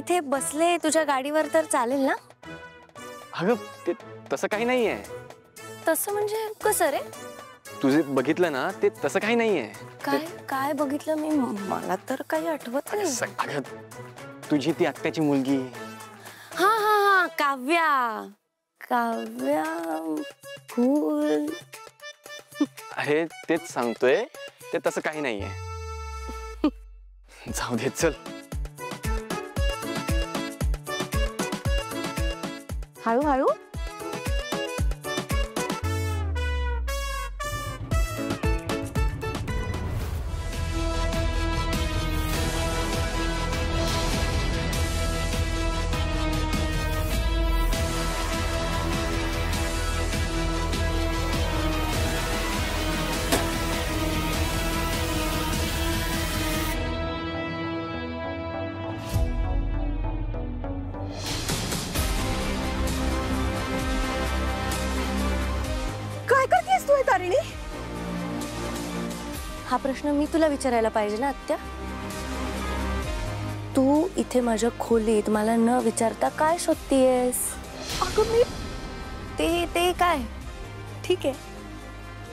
इथे बसले तुझ्या गाडीवर तर चालेल ना? अगं ते तसं काही नाहीये. तसं म्हणजे कसं रे? तुझे बघितलं ना ते तसं काही नाहीये. काय काय बघितलं मी? मला तर काही आठवत नाही. अगं तुझी ती आत्याची मुलगी. हा हा हा, काव्या. काव्या फूल. अरे तेच सांगतोय, ते तसं काही नाहीये. जाऊ दे चल. हळू हळू. काय करतेस तू हे तारिणी? हा प्रश्न मी तुला विचारायला पाहिजे ना आत्या. तू इथे माझ्या खोलीत मला न विचारता काय शोधतेस? अगं मी ते काय ठीक आहे.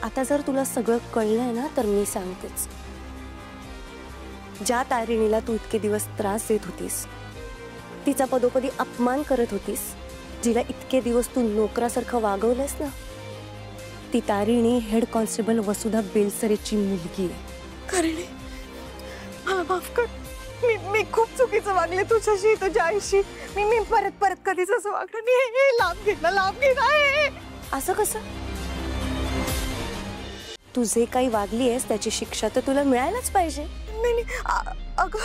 आता जर तुला सगळं कळलंय ना तर मी सांगतेच. ज्या तारिणीला तू इतके दिवस त्रास देत होतीस, तिचा पदोपदी अपमान करत होतीस, जिला इतके दिवस तू नोकरासारखं वागवलंस ना, ती तारिणी हेड कॉन्स्टेबल वसुधा बेलसरेची मुलगी आहे. तारिणी मला माफ कर. मी खूप चुकीचं वागले तुझ्याशी, तुझ्या आईशी. मी परत कधीच असं वागलं नाही. लांब घे. असं कसं? तू जे काही वागली आहेस त्याची शिक्षा तर तुला मिळायलाच पाहिजे. नाही अगं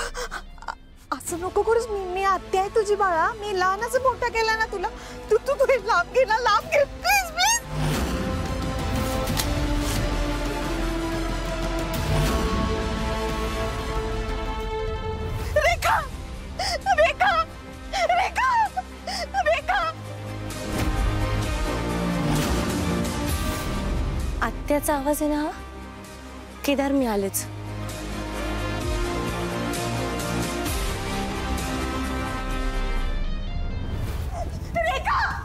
असं नको करूस. मी आत्या आहे तुझी बाळा. मी लहानाचं मोठा केला ना तुला. तू लांब घे प्लीज प्लीज. आत्याचा आवाज आहे ना हा? केदार मी आलेच.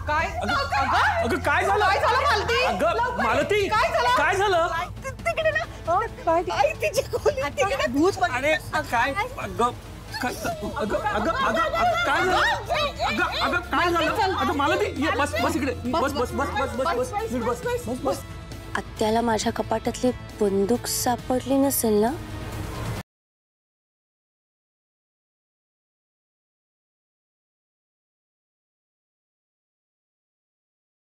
काय अगं काय झालं? अगं मालती काय झालं? तिकडे ना आई तिची खोली तिकडे भूत. अरे काय अगं काय झालं? अगं काय झालं? अगं मालती बस इकडे. बस. आत्याला माझ्या कपाटातली बंदूक सापडली नसेल ना